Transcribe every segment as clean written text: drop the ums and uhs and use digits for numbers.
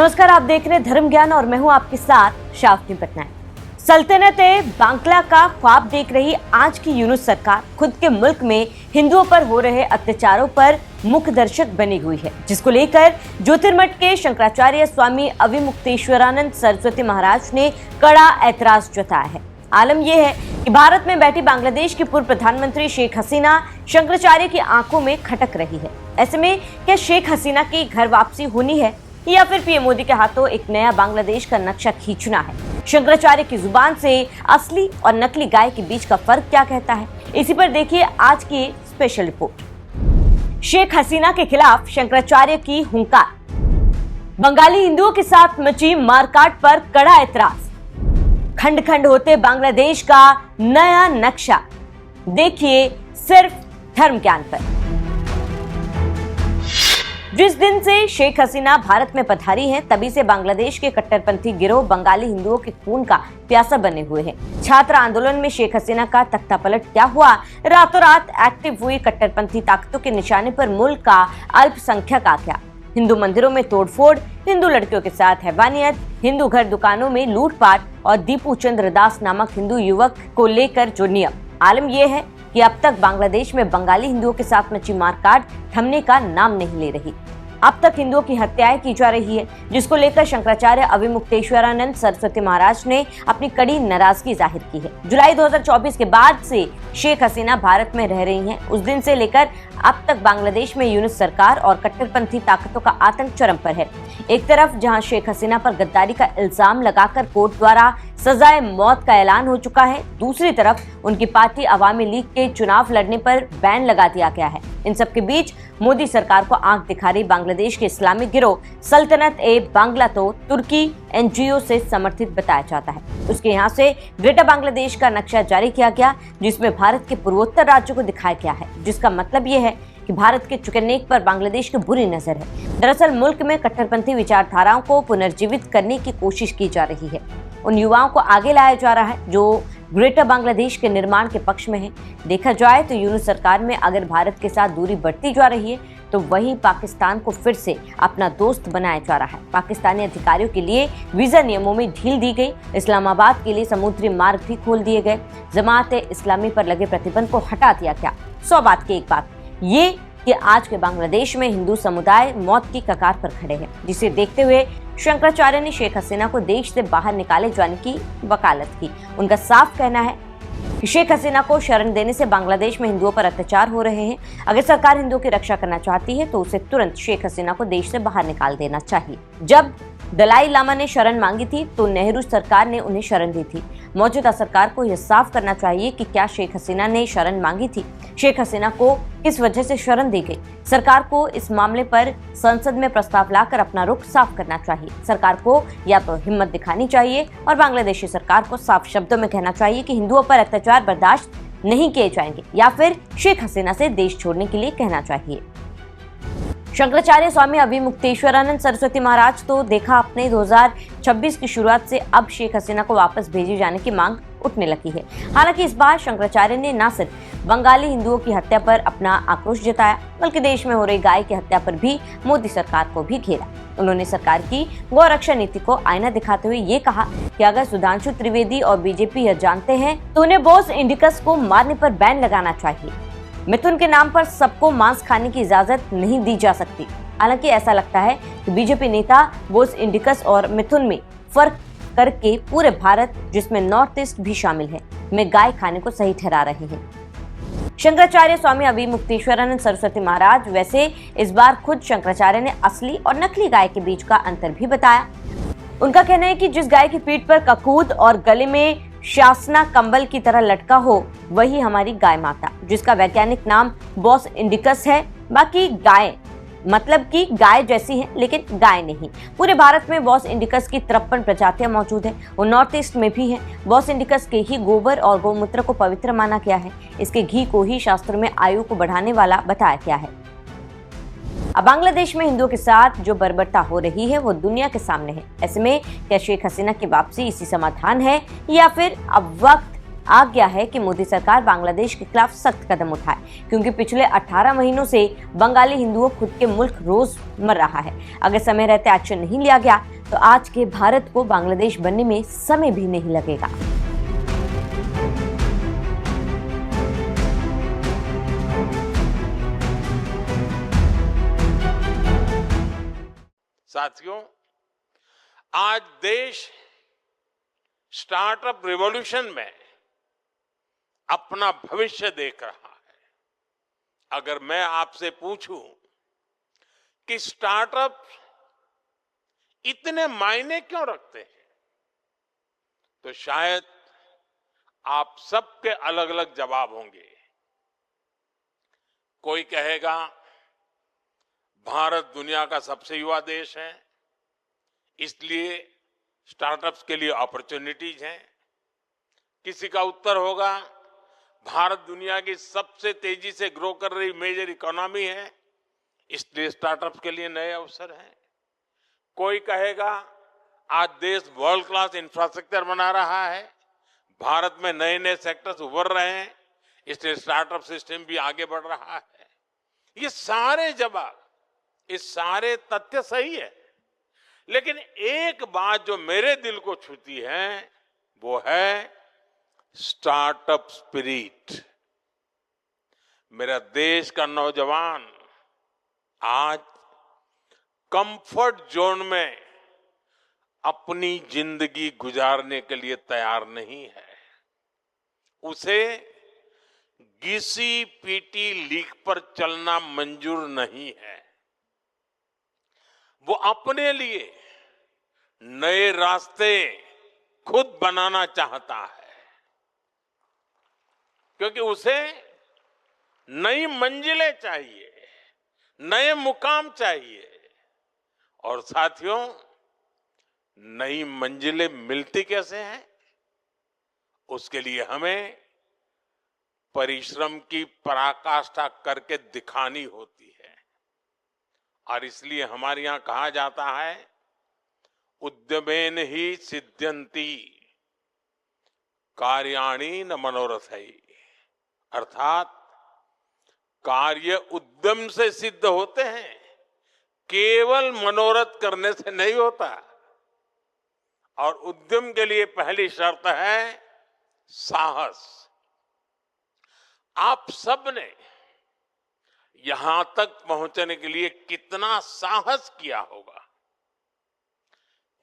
नमस्कार, आप देख रहे हैं धर्म ज्ञान और मैं हूं आपके साथ शाफ्ती पटनायक। सल्तनत-ए बांग्ला का ख्वाब देख रही आज की यूनुस सरकार खुद के मुल्क में हिंदुओं पर हो रहे अत्याचारों पर मुख्य दर्शक बनी हुई है, जिसको लेकर ज्योतिर्मठ के शंकराचार्य स्वामी अविमुक्तेश्वरानंद सरस्वती महाराज ने कड़ा ऐतराज जताया है। आलम यह है कि भारत में बैठी बांग्लादेश की पूर्व प्रधानमंत्री शेख हसीना शंकराचार्य की आंखों में खटक रही है। ऐसे में क्या शेख हसीना की घर वापसी होनी है या फिर पीएम मोदी के हाथों एक नया बांग्लादेश का नक्शा खींचना है? शंकराचार्य की जुबान से असली और नकली गाय के बीच का फर्क क्या कहता है, इसी पर देखिए आज की स्पेशल रिपोर्ट। शेख हसीना के खिलाफ शंकराचार्य की हुंकार, बंगाली हिंदुओं के साथ मची मारकाट पर कड़ा ऐतराज, खंड खंड होते बांग्लादेश का नया नक्शा। देखिए सिर्फ धर्म ज्ञान पर। जिस दिन से शेख हसीना भारत में पधारी हैं, तभी से बांग्लादेश के कट्टरपंथी गिरोह बंगाली हिंदुओं के खून का प्यासा बने हुए हैं। छात्र आंदोलन में शेख हसीना का तख्ता पलट क्या हुआ? रातों रात एक्टिव हुई कट्टरपंथी ताकतों के निशाने पर मुल्क का अल्पसंख्यक आ गया। हिंदू मंदिरों में तोड़फोड़, हिंदू लड़कियों के साथ हैवानियत, हिंदू घर दुकानों में लूटपाट और दीपू चंद्र दास नामक हिंदू युवक को लेकर जो नियम। आलम यह है कि अब तक बांग्लादेश में बंगाली हिंदुओं के साथ मची मारकाट थमने का नाम नहीं ले रही। अब तक हिंदुओं की हत्याएं की जा रही है, जिसको लेकर शंकराचार्य अविमुक्तेश्वरानंद सरस्वती महाराज ने अपनी कड़ी नाराजगी जाहिर की है। जुलाई 2024 के बाद से शेख हसीना भारत में रह रही हैं। उस दिन से लेकर अब तक बांग्लादेश में यूनुस सरकार और कट्टरपंथी ताकतों का आतंक चरम पर है। एक तरफ जहां शेख हसीना पर गद्दारी का इल्जाम लगाकर कोर्ट द्वारा सजाए मौत का ऐलान हो चुका है, दूसरी तरफ उनकी पार्टी अवामी लीग के चुनाव लड़ने पर बैन लगा दिया गया है। इन सब के बीच मोदी सरकार को आंख दिखा रही बांग्लादेश के इस्लामिक गिरोह सल्तनत-ए बांग्ला तो तुर्की एनजीओ से समर्थित बताया जाता है। उसके यहाँ से ग्रेटर बांग्लादेश का नक्शा जारी किया गया, जिसमें भारत के पूर्वोत्तर राज्यों को दिखाया गया है, जिसका मतलब ये है कि भारत के चुकन्नेक पर बांग्लादेश की बुरी नजर है। दरअसल मुल्क में कट्टरपंथी विचारधाराओं को पुनर्जीवित करने की कोशिश की जा रही है। उन युवाओं को आगे लाया जा रहा है जो ग्रेटर बांग्लादेश के निर्माण के पक्ष में है। देखा जाए तो यूनुस सरकार में अगर भारत के साथ दूरी बढ़ती जा रही है, तो वहीं पाकिस्तान को फिर से अपना दोस्त बनाया जा रहा है। पाकिस्तानी अधिकारियों के लिए वीजा नियमों में ढील दी गई, इस्लामाबाद के लिए समुद्री मार्ग भी खोल दिए गए, जमात-ए-इस्लामी पर लगे प्रतिबंध को हटा दिया गया। 100 बात की एक बात ये कि आज के बांग्लादेश में हिंदू समुदाय मौत की कगार पर खड़े हैं, जिसे देखते हुए शंकराचार्य ने शेख हसीना को देश से बाहर निकाले जाने की वकालत की। उनका साफ कहना है कि शेख हसीना को शरण देने से बांग्लादेश में हिंदुओं पर अत्याचार हो रहे हैं। अगर सरकार हिंदुओं की रक्षा करना चाहती है तो उसे तुरंत शेख हसीना को देश से बाहर निकाल देना चाहिए। जब दलाई लामा ने शरण मांगी थी तो नेहरू सरकार ने उन्हें शरण दी थी। मौजूदा सरकार को यह साफ करना चाहिए कि क्या शेख हसीना ने शरण मांगी थी, शेख हसीना को किस वजह से शरण दी गई। सरकार को इस मामले पर संसद में प्रस्ताव लाकर अपना रुख साफ करना चाहिए। सरकार को या तो हिम्मत दिखानी चाहिए और बांग्लादेशी सरकार को साफ शब्दों में कहना चाहिए कि हिंदुओं पर अत्याचार बर्दाश्त नहीं किए जाएंगे, या फिर शेख हसीना से देश छोड़ने के लिए कहना चाहिए। शंकराचार्य स्वामी अविमुक्तेश्वरानंद सरस्वती महाराज तो देखा आपने 2026 की शुरुआत से अब शेख हसीना को वापस भेजे जाने की मांग उठने लगी है। हालांकि इस बार शंकराचार्य ने न सिर्फ बंगाली हिंदुओं की हत्या पर अपना आक्रोश जताया, बल्कि देश में हो रही गाय की हत्या पर भी मोदी सरकार को भी घेरा। उन्होंने सरकार की गौरक्षा नीति को आईना दिखाते हुए ये कहा कि अगर सुधांशु त्रिवेदी और बीजेपी यह जानते हैं तो उन्हें बोस इंडिकस को मारने पर बैन लगाना चाहिए। मिथुन के नाम पर सबको मांस खाने की इजाजत नहीं दी जा सकती। हालांकि ऐसा लगता है कि बीजेपी नेता बोस इंडिकस और मिथुन में फर्क करके पूरे भारत, जिसमें नॉर्थ ईस्ट भी शामिल है, में गाय खाने को सही ठहरा रहे हैं। शंकराचार्य स्वामी अविमुक्तेश्वरानंद सरस्वती महाराज वैसे इस बार खुद शंकराचार्य ने असली और नकली गाय के बीच का अंतर भी बताया। उनका कहना है कि जिस गाय की पीठ पर ककूद और गले में शासना कंबल की तरह लटका हो, वही हमारी गाय माता, जिसका वैज्ञानिक नाम बॉस इंडिकस है। बाकी गाय मतलब कि गाय जैसी है लेकिन गाय नहीं। पूरे भारत में बॉस इंडिकस की 53 प्रजातियां मौजूद हैं। वो नॉर्थ ईस्ट में भी हैं। बॉस इंडिकस के ही गोबर और गौमूत्र को पवित्र माना गया है। इसके घी को ही शास्त्रों में आयु को बढ़ाने वाला बताया गया है। अब बांग्लादेश में हिंदुओं के साथ जो बर्बरता हो रही है वो दुनिया के सामने है। ऐसे में क्या शेख हसीना की वापसी इसी समाधान है या फिर अब वक्त आ गया है कि मोदी सरकार बांग्लादेश के खिलाफ सख्त कदम उठाए, क्योंकि पिछले 18 महीनों से बंगाली हिंदुओं खुद के मुल्क रोज मर रहा है। अगर समय रहते एक्शन नहीं लिया गया तो आज के भारत को बांग्लादेश बनने में समय भी नहीं लगेगा। साथियों, आज देश स्टार्टअप रिवॉल्यूशन में अपना भविष्य देख रहा है। अगर मैं आपसे पूछूं कि स्टार्टअप इतने मायने क्यों रखते हैं, तो शायद आप सबके अलग अलग जवाब होंगे। कोई कहेगा भारत दुनिया का सबसे युवा देश है, इसलिए स्टार्टअप्स के लिए अपॉर्चुनिटीज हैं। किसी का उत्तर होगा भारत दुनिया की सबसे तेजी से ग्रो कर रही मेजर इकोनॉमी है, इसलिए स्टार्टअप्स के लिए नए अवसर हैं। कोई कहेगा आज देश वर्ल्ड क्लास इंफ्रास्ट्रक्चर बना रहा है, भारत में नए नए सेक्टर्स उभर रहे हैं, इसलिए स्टार्टअप सिस्टम भी आगे बढ़ रहा है। ये सारे जवाब, ये सारे तथ्य सही है, लेकिन एक बात जो मेरे दिल को छूती है वो है स्टार्टअप स्पिरिट। मेरा देश का नौजवान आज कंफर्ट जोन में अपनी जिंदगी गुजारने के लिए तैयार नहीं है। उसे घिसी पीटी लीक पर चलना मंजूर नहीं है। वो अपने लिए नए रास्ते खुद बनाना चाहता है, क्योंकि उसे नई मंजिलें चाहिए, नए मुकाम चाहिए। और साथियों, नई मंजिलें मिलती कैसे हैं? उसके लिए हमें परिश्रम की पराकाष्ठा करके दिखानी होती है। और इसलिए हमारे यहां कहा जाता है उद्यमेन ही सिद्ध्यन्ति कार्याणि न मनोरथै, अर्थात कार्य उद्यम से सिद्ध होते हैं, केवल मनोरथ करने से नहीं होता। और उद्यम के लिए पहली शर्त है साहस। आप सबने यहां तक पहुंचने के लिए कितना साहस किया होगा,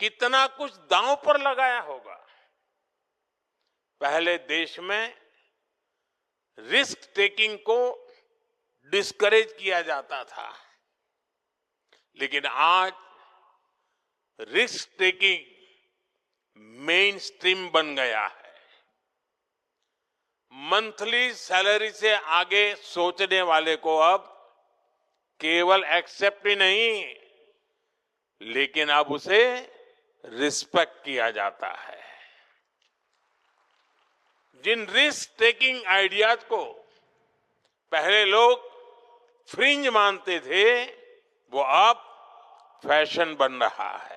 कितना कुछ दांव पर लगाया होगा। पहले देश में रिस्क टेकिंग को डिस्करेज किया जाता था, लेकिन आज रिस्क टेकिंग मेन स्ट्रीम बन गया है। मंथली सैलरी से आगे सोचने वाले को अब केवल एक्सेप्ट ही नहीं, लेकिन अब उसे रिस्पेक्ट किया जाता है। जिन रिस्क टेकिंग आइडियाज को पहले लोग फ्रिंज मानते थे, वो अब फैशन बन रहा है।